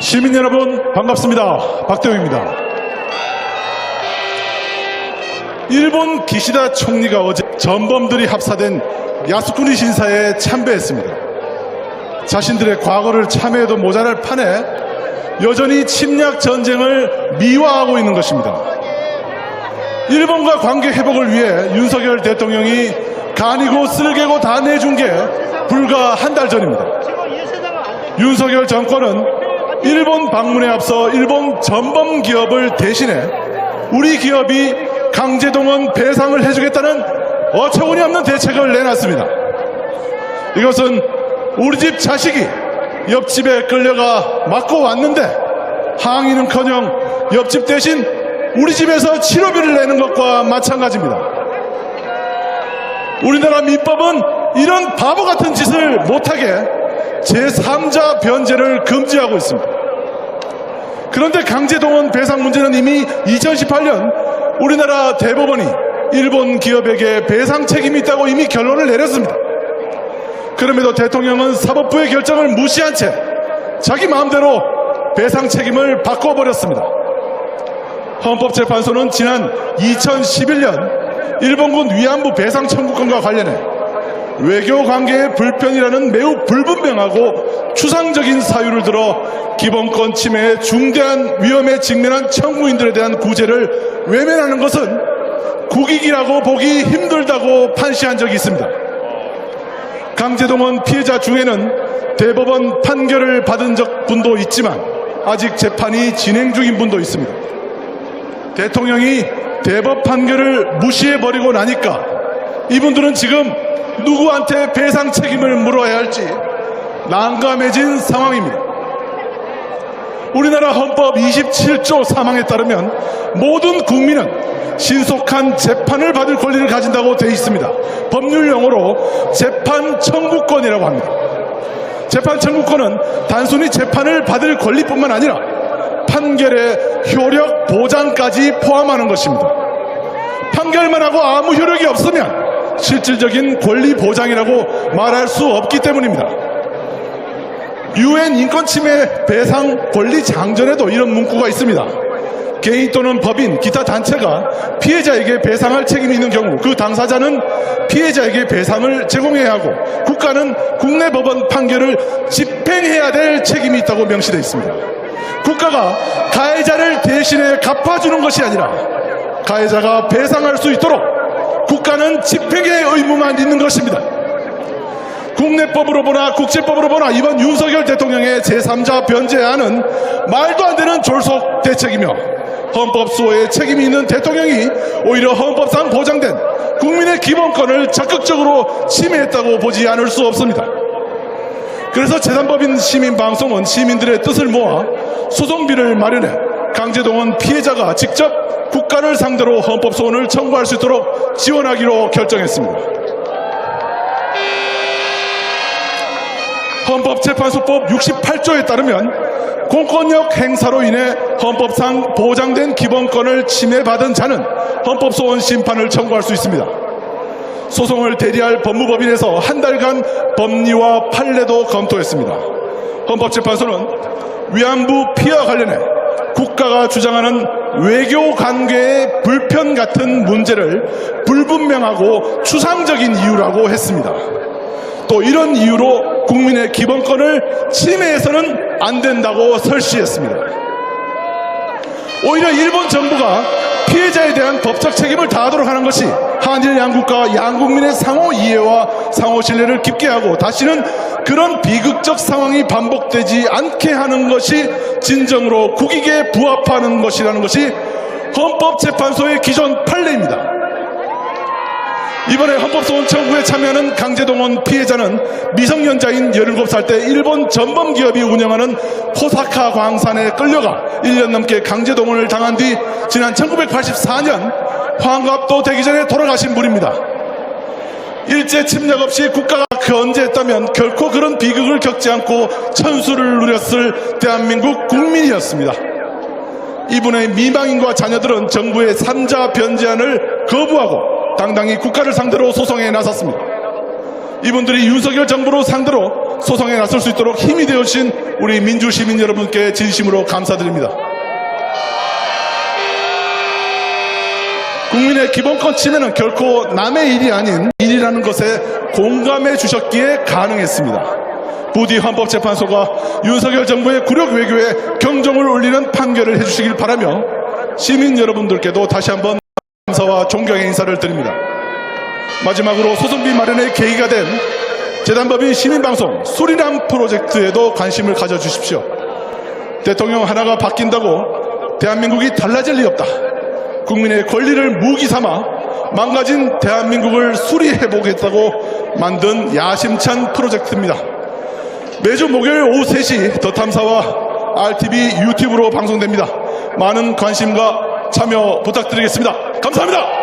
시민 여러분 반갑습니다. 박대웅입니다. 일본 기시다 총리가 어제 전범들이 합사된 야스쿠니 신사에 참배했습니다. 자신들의 과거를 참회해도 모자랄 판에 여전히 침략 전쟁을 미화하고 있는 것입니다. 일본과 관계 회복을 위해 윤석열 대통령이 간이고 쓸개고 다 내준 게 불과 한 달 전입니다. 윤석열 정권은 일본 방문에 앞서 일본 전범 기업을 대신해 우리 기업이 강제동원 배상을 해주겠다는 어처구니 없는 대책을 내놨습니다. 이것은 우리 집 자식이 옆집에 끌려가 맞고 왔는데 항의는커녕 옆집 대신 우리 집에서 치료비를 내는 것과 마찬가지입니다. 우리나라 민법은 이런 바보 같은 짓을 못하게 제3자 변제를 금지하고 있습니다. 그런데 강제동원 배상 문제는 이미 2018년 우리나라 대법원이 일본 기업에게 배상 책임이 있다고 이미 결론을 내렸습니다. 그럼에도 대통령은 사법부의 결정을 무시한 채 자기 마음대로 배상 책임을 바꿔버렸습니다. 헌법재판소는 지난 2011년 일본군 위안부 배상 청구권과 관련해 외교관계의 불편이라는 매우 불분명하고 추상적인 사유를 들어 기본권 침해에 중대한 위험에 직면한 청구인들에 대한 구제를 외면하는 것은 국익이라고 보기 힘들다고 판시한 적이 있습니다. 강제동원 피해자 중에는 대법원 판결을 받은 분도 있지만 아직 재판이 진행 중인 분도 있습니다. 대통령이 대법 판결을 무시해버리고 나니까 이분들은 지금 누구한테 배상 책임을 물어야 할지 난감해진 상황입니다. 우리나라 헌법 27조 3항에 따르면 모든 국민은 신속한 재판을 받을 권리를 가진다고 되어 있습니다. 법률 용어로 재판 청구권이라고 합니다. 재판 청구권은 단순히 재판을 받을 권리뿐만 아니라 판결의 효력 보장까지 포함하는 것입니다. 판결만 하고 아무 효력이 없으면 실질적인 권리 보장이라고 말할 수 없기 때문입니다. 유엔 인권침해 배상 권리 장전에도 이런 문구가 있습니다. 개인 또는 법인, 기타 단체가 피해자에게 배상할 책임이 있는 경우 그 당사자는 피해자에게 배상을 제공해야 하고 국가는 국내 법원 판결을 집행해야 될 책임이 있다고 명시되어 있습니다. 국가가 가해자를 대신해 갚아주는 것이 아니라 가해자가 배상할 수 있도록 국가는 집행의 의무만 있는 것입니다. 국내법으로 보나 국제법으로 보나 이번 윤석열 대통령의 제3자 변제안은 말도 안 되는 졸속 대책이며 헌법 수호에 책임이 있는 대통령이 오히려 헌법상 보장된 국민의 기본권을 적극적으로 침해했다고 보지 않을 수 없습니다. 그래서 제3법인 시민방송은 시민들의 뜻을 모아 소송비를 마련해 강제동원 피해자가 직접 국가를 상대로 헌법소원을 청구할 수 있도록 지원하기로 결정했습니다. 헌법재판소법 68조에 따르면 공권력 행사로 인해 헌법상 보장된 기본권을 침해받은 자는 헌법소원 심판을 청구할 수 있습니다. 소송을 대리할 법무법인에서 한 달간 법리와 판례도 검토했습니다. 헌법재판소는 위안부 피해와 관련해 국가가 주장하는 외교 관계의 불편 같은 문제를 불분명하고 추상적인 이유라고 했습니다. 또 이런 이유로 국민의 기본권을 침해해서는 안 된다고 설시했습니다. 오히려 일본 정부가 피해자에 대한 법적 책임을 다하도록 하는 것이 한일 양국과 양국민의 상호 이해와 상호 신뢰를 깊게 하고 다시는 그런 비극적 상황이 반복되지 않게 하는 것이 진정으로 국익에 부합하는 것이라는 것이 헌법재판소의 기존 판례입니다. 이번에 헌법소원 청구에 참여하는 강제동원 피해자는 미성년자인 17살 때 일본 전범기업이 운영하는 호사카 광산에 끌려가 1년 넘게 강제동원을 당한 뒤 지난 1984년 환갑도 되기 전에 돌아가신 분입니다. 일제 침략 없이 국가가 견제했다면 결코 그런 비극을 겪지 않고 천수를 누렸을 대한민국 국민이었습니다. 이분의 미망인과 자녀들은 정부의 3자 변제안을 거부하고 당당히 국가를 상대로 소송에 나섰습니다. 이분들이 윤석열 정부를 상대로 소송에 나설 수 있도록 힘이 되어주신 우리 민주시민 여러분께 진심으로 감사드립니다. 국민의 기본권 침해는 결코 남의 일이 아닌 일이라는 것에 공감해 주셨기에 가능했습니다. 부디 헌법재판소가 윤석열 정부의 굴욕 외교에 경종을 울리는 판결을 해주시길 바라며 시민 여러분들께도 다시 한번 감사와 존경의 인사를 드립니다. 마지막으로 소송비 마련의 계기가 된 재단법인 시민방송 수리남 프로젝트에도 관심을 가져주십시오. 대통령 하나가 바뀐다고 대한민국이 달라질 리 없다. 국민의 권리를 무기 삼아 망가진 대한민국을 수리해보겠다고 만든 야심찬 프로젝트입니다. 매주 목요일 오후 3시 더 탐사와 RTV 유튜브로 방송됩니다. 많은 관심과 참여 부탁드리겠습니다. 감사합니다.